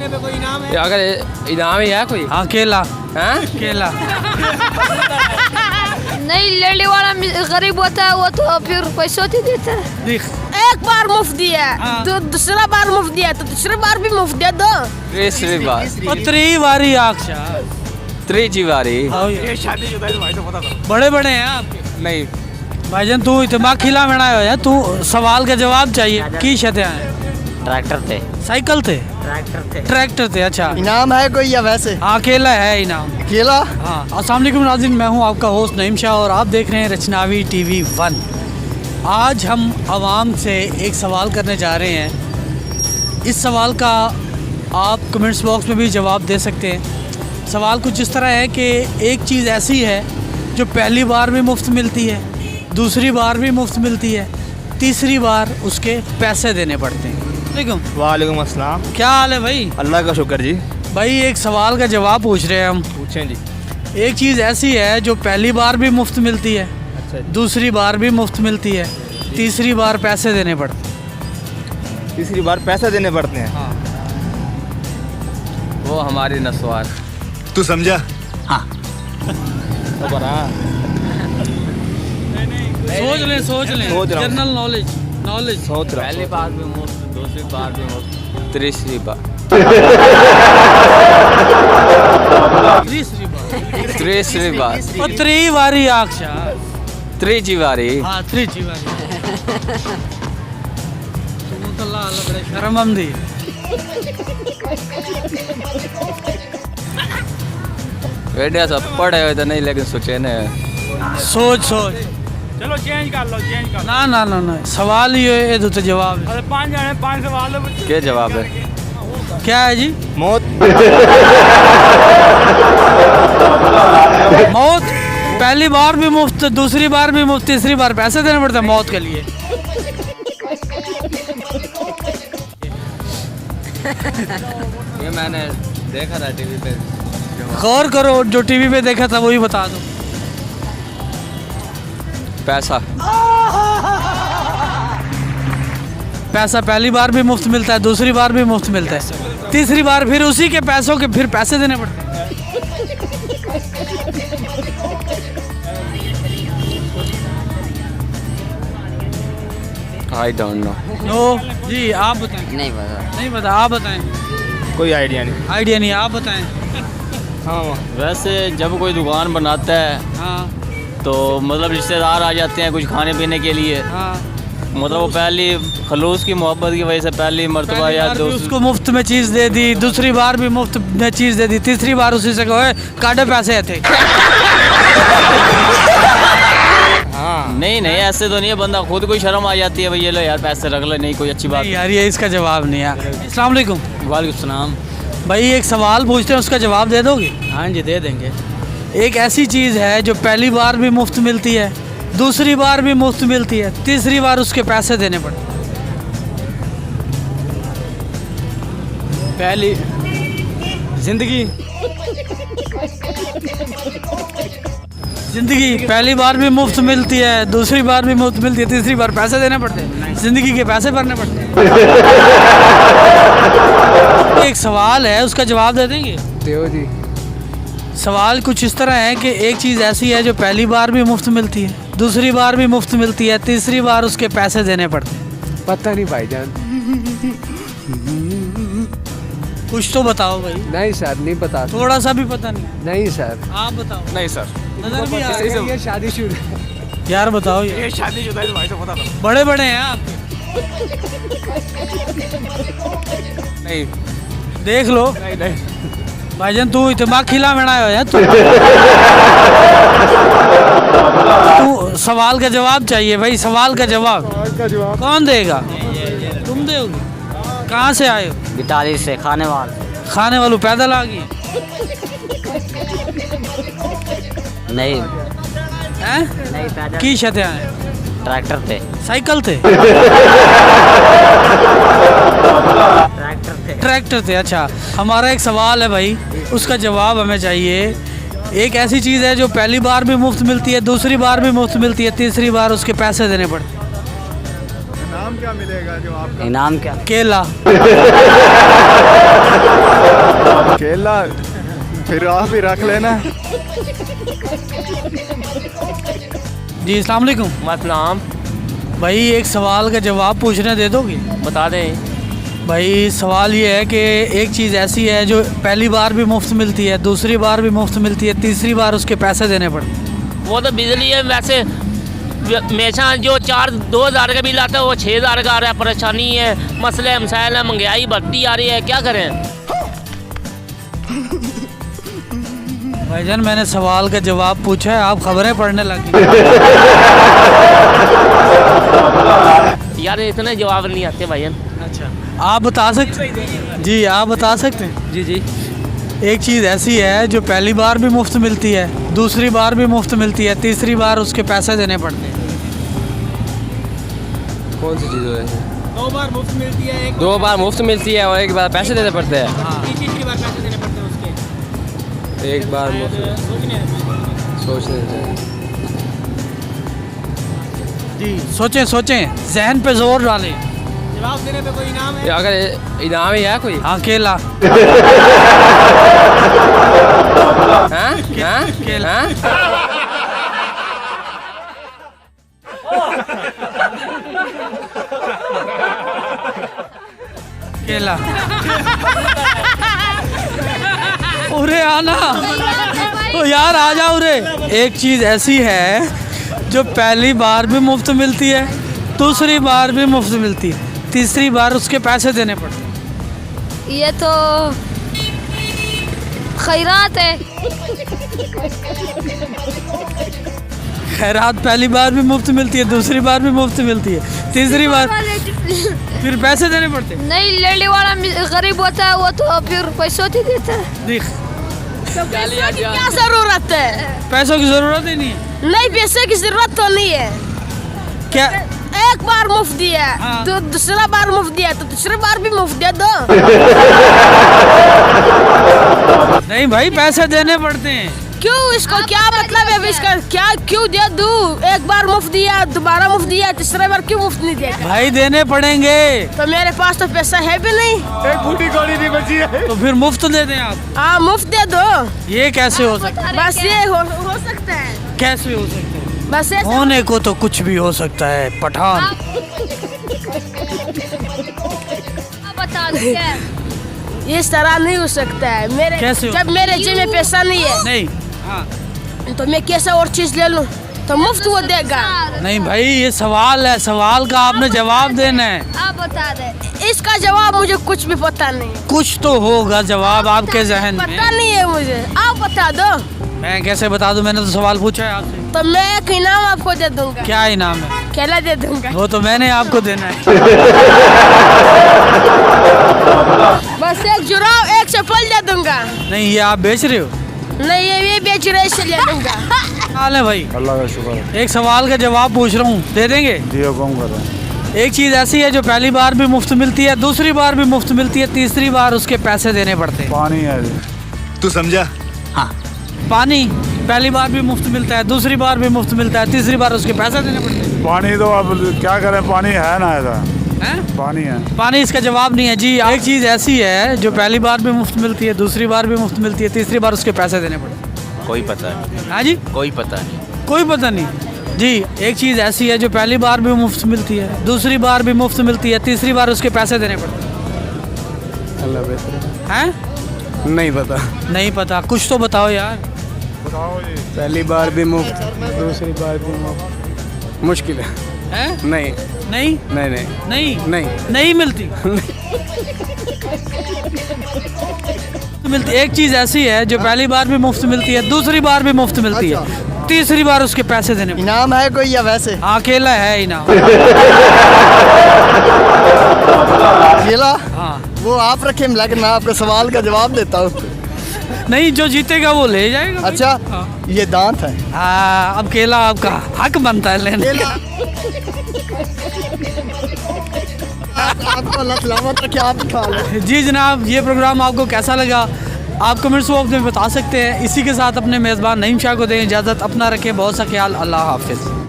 पे कोई इनाम है? अगर इनाम ही है कोई? हाँ केला, हाँ केला। नहीं, लेने वाला गरीब होता है वो तो फिर पैसों ही देता है। देख एक बार मुफ्त दिया तो दूसरा बार मुफ्त दिया तो तीसरी बार भी मुफ्त दिया दो। तीसरी बार पत्री वारी आक्षा त्रीजी बारी। ये शादीशुदा है भाई, तो पता करो। बड़े बड़े हैं आपके नहीं भाईजान। तू इतना खिला में ना है, तू सवाल का जवाब चाहिए की शते हैं? ट्रैक्टर थे। साइकिल थे? ट्रैक्टर थे। अच्छा, इनाम है कोई या वैसे? हाँ केला है इनाम। केला? हाँ। अस्सलाम वालेकुम नाज़रीन, मैं हूँ आपका होस्ट नईम शाह और आप देख रहे हैं रचनावी TV 1। आज हम आवाम से एक सवाल करने जा रहे हैं। इस सवाल का आप कमेंट्स बॉक्स में भी जवाब दे सकते हैं। सवाल कुछ इस तरह है कि एक चीज़ ऐसी है जो पहली बार भी मुफ्त मिलती है, दूसरी बार भी मुफ्त मिलती है, तीसरी बार उसके पैसे देने पड़ते हैं। वालेकुम अस्सलाम। क्या हाल है भाई? अल्लाह का शुक्र जी। भाई एक सवाल का जवाब पूछ रहे हैं हम। पूछें जी। एक चीज़ ऐसी है जो पहली बार भी मुफ्त मिलती है, अच्छा जी। दूसरी बार भी मुफ्त मिलती है, तीसरी बार पैसे देने पड़ते हैं। तीसरी बार पैसे देने पड़ते हैं। हाँ। वो हमारी नस्वार। तू समझा? हाँ। सोच लें सोच रहा हूँ। जनरल नॉलेज सोच रहा पहली बार भी मुफ्त, दूसरी बार भी मुफ्त, तीसरी बार तीसरी बार पत्री वारी आक्षा त्रीजी बारी। हाँ त्रीजी वारी। तुम तो अल्लाह बड़े शर्मंदी। बेटा सब पढ़े हुए तो नहीं, लेकिन सोचे न। सोच चलो चेंज कर लो, चेंज कर लो। ना सवाल ही है, ये तो जवाब है। अरे 5 जने 5 सवाल है। क्या जवाब है? क्या है जी? मौत। मौत पहली बार भी मुफ्त, दूसरी बार भी मुफ्त, तीसरी बार पैसे देने पड़ते हैं मौत के लिए। ये मैंने देखा था टीवी पे। गौर करो, जो टीवी पे देखा था वही बता दो। पैसा पहली बार भी मुफ्त मिलता है, दूसरी बार भी मुफ्त मिलता है, तीसरी बार फिर उसी के पैसों के फिर पैसे देने पड़ते हैं। I don't know. नो जी, आप बताएं। नहीं पता। आप बताएं। कोई आइडिया नहीं। आइडिया नहीं, आप बताएं। हाँ वैसे जब कोई दुकान बनाता है हाँ तो मतलब रिश्तेदार आ जाते हैं कुछ खाने पीने के लिए, हाँ। मतलब वो पहली खलूस की मोहब्बत की वजह से पहली मर्तबा या पहली बार भी उसको मुफ्त में चीज़ दे दी, दूसरी बार भी मुफ्त में चीज़ दे दी, तीसरी बार उसी से कहो काटे पैसे थे। नहीं ऐसे तो नहीं है, बंदा खुद को शर्म आ जाती है भाई ये लो यार पैसे रख ले, नहीं कोई अच्छी बात नहीं यार, ये इसका जवाब नहीं है। अस्सलाम वालेकुम। वालेकुम सलाम। भाई एक सवाल पूछते हैं, उसका जवाब दे दोगे? हाँ जी दे देंगे। एक ऐसी चीज़ है जो पहली बार भी मुफ्त मिलती है, दूसरी बार भी मुफ्त मिलती है, तीसरी बार उसके पैसे देने पड़ते हैं। पहली जिंदगी पहली बार भी मुफ्त मिलती है, दूसरी बार भी मुफ्त मिलती है, तीसरी बार पैसे देने पड़ते हैं। जिंदगी के पैसे भरने पड़ते हैं। एक सवाल है, उसका जवाब दे देंगे? देव जी। सवाल कुछ इस तरह है कि एक चीज़ ऐसी है जो पहली बार भी मुफ्त मिलती है, दूसरी बार भी मुफ्त मिलती है, तीसरी बार उसके पैसे देने पड़ते हैं। पता नहीं भाईजान। कुछ तो बताओ भाई। नहीं सर, नहीं पता। थोड़ा सा भी पता नहीं? नहीं सर। आप बताओ। नहीं सर। नजर भी आ रही है। ये शादीशुदा। यार बताओ ये शादीशुदा है भाई, तो पता करो। बड़े बड़े हैं आपके। नहीं देख लो नहीं भाईजान, तू इतना खिला में ना है तू। सवाल का जवाब चाहिए भाई, सवाल का जवाब। कौन देगा? तुम दोगे? कहाँ से आए हो? इटाली से। खाने वालों पैदल आ गए नहीं हैं? पैदल। की शते आए? ट्रैक्टर थे। साइकिल थे? ट्रैक्टर थे। अच्छा, हमारा एक सवाल है भाई, उसका जवाब हमें चाहिए। एक ऐसी चीज़ है जो पहली बार भी मुफ्त मिलती है, दूसरी बार भी मुफ्त मिलती है, तीसरी बार उसके पैसे देने पड़ते हैं। इनाम क्या मिलेगा जो आपका? इनाम क्या? केला। केला फिर आप ही रख लेना। जी अस्सलाम वालेकुम मतलब भाई, एक सवाल का जवाब पूछने दे दोगे? बता दें। भाई सवाल ये है कि एक चीज़ ऐसी है जो पहली बार भी मुफ्त मिलती है, दूसरी बार भी मुफ्त मिलती है, तीसरी बार उसके पैसे देने पड़ते हैं। वो तो बिजली है। वैसे हमेशा जो 2,000 का बिल आता है वो 6,000 का आ रहा है। परेशानी है, मसले मसाइल है, महंगाई बढ़ती आ रही है, क्या करें? भाईजान मैंने सवाल का जवाब पूछा है, आप खबरें पढ़ने लगे। यार इतने जवाब नहीं आते भाईजान। अच्छा आप बता सकते? जी आप बता सकते हैं? जी जी। एक चीज़ ऐसी है जो पहली बार भी मुफ्त मिलती है, दूसरी बार भी मुफ्त मिलती है, तीसरी बार उसके पैसे देने पड़ते हैं। कौन सी चीज़ है? 2 बार मुफ्त मिलती है, 2 बार मुफ्त मिलती है और 1 बार पैसे देने पड़ते हैं। तीसरी बार पैसे देने पड़ते हैं उसके। 1 बार मुफ्त सोचने देते हैं। जी सोचें सोचें, जहन पे जोर डालें। जवाब देने पे कोई इनाम है? अगर इनाम ही है कोई? हाँ केला। हाँ हाँ केला। हाँ? केला। उरे आना तो यार आ जाओ उरे। एक चीज़ ऐसी है जो पहली बार भी मुफ्त मिलती है, दूसरी बार भी मुफ्त मिलती है, तीसरी बार उसके पैसे देने पड़ते हैं। ये तो खैरात है। खैरात पहली बार भी मुफ्त मिलती है, दूसरी बार भी मुफ्त मिलती है, तीसरी बार फिर पैसे देने पड़ते हैं। नहीं, लेने वाला गरीब होता है वो तो फिर पैसों ही देता है। देख क्या जरूरत है? पैसों की ज़रूरत ही नहीं है। नहीं, पैसे की जरूरत तो नहीं है। क्या? एक बार मुफ्त दिया हाँ। तो दूसरा बार मुफ्त दिया तो तीसरी बार भी मुफ्त दे दो। नहीं भाई पैसे देने पड़ते हैं। क्यों? इसको क्या मतलब है? इसका क्या क्यों दे दूं? एक बार मुफ्त दिया, दोबारा मुफ्त दिया, तीसरी बार क्यों मुफ्त नहीं देगा? भाई देने पड़ेंगे। तो मेरे पास तो पैसा है भी नहीं। एक बूटी कौड़ी नहीं बची है। तो फिर मुफ्त दे दें आप। हाँ मुफ्त दे दो। ये कैसे हो सकता है? बस ये हो सकता है। कैसे हो सकता है? बस ऐसा। होने को तो कुछ भी हो सकता है पठान। बता दो क्या? इस तरह नहीं हो सकता है। मेरे कैसे हो? जब मेरे जेब में पैसा नहीं है नहीं हाँ तो मैं कैसे और चीज ले लूं? तो मुफ्त वो देगा। नहीं भाई ये सवाल है, सवाल का आपने जवाब देना है। आप बता दे। इसका जवाब मुझे कुछ भी पता नहीं। कुछ तो होगा जवाब आपके जहन पता में। नहीं है मुझे, आप बता दो। मैं कैसे बता दूं? मैंने तो सवाल पूछा है आपसे। तो मैं एक इनाम आपको दे दूंगा। क्या इनाम है? केला दे दूंगा। वो तो मैंने आपको देना है। बस एक जुराब, एक चप्पल दे दूंगा। नहीं ये आप बेच रहे हो? नहीं ये बेच रहे इससे ले दूंगा। हाल है भाई। अल्लाह का शुक्र है। एक सवाल का जवाब पूछ रहा हूँ, दे देंगे? जी हुक्म करो। एक चीज़ ऐसी है जो पहली बार भी मुफ्त मिलती है, दूसरी बार भी मुफ्त मिलती है, तीसरी बार उसके पैसे देने पड़ते हैं। पानी है जी। तू समझा? पानी पहली बार भी मुफ्त मिलता है, दूसरी बार भी मुफ्त मिलता है, तीसरी बार उसके पैसे देने पड़ते हैं। पानी तो अब क्या करें, पानी है ना ऐसा। हैं? पानी है। पानी इसका जवाब नहीं है जी। एक चीज़ ऐसी है जो पहली बार भी मुफ्त मिलती है, दूसरी बार भी मुफ्त मिलती है, तीसरी बार उसके पैसे देने पड़ते हैं। कोई पता नहीं। हाँ जी कोई पता नहीं। कोई पता नहीं जी। एक चीज़ ऐसी है जो पहली बार भी मुफ्त मिलती है, दूसरी बार भी मुफ्त मिलती है, तीसरी बार उसके पैसे देने पड़ते हैं। अल्लाह बेहतर। हैं? नहीं पता। नहीं पता, कुछ तो बताओ यार। बताओ जी। पहली बार भी मुफ्त, दूसरी बार भी मुफ्त। मुश्किल है। हैं? नहीं नहीं नहीं नहीं नहीं नहीं नहीं मिलती। मिलती। एक चीज़ ऐसी है जो पहली बार भी मुफ्त मिलती है, दूसरी बार भी मुफ्त मिलती है, तीसरी बार उसके पैसे देने पड़ते हैं। इनाम है कोई या वैसे? हाँ केला है इनाम। केला? हाँ वो आप रखे, लेकिन मैं आपको सवाल का जवाब देता हूँ। नहीं जो जीतेगा वो ले जाएगा भाई। अच्छा हाँ। ये दांत है। हाँ अब केला आपका हक बनता है लेने केला आपको अल्लाह सलामत रखे, आप ही खा लो। जी जनाब, ये प्रोग्राम आपको कैसा लगा आप कमेंट्स बॉक्स में बता सकते हैं। इसी के साथ अपने मेज़बान नईम शाह को दें इजाज़त, अपना रखें बहुत सा ख्याल। अल्लाह हाफिज़।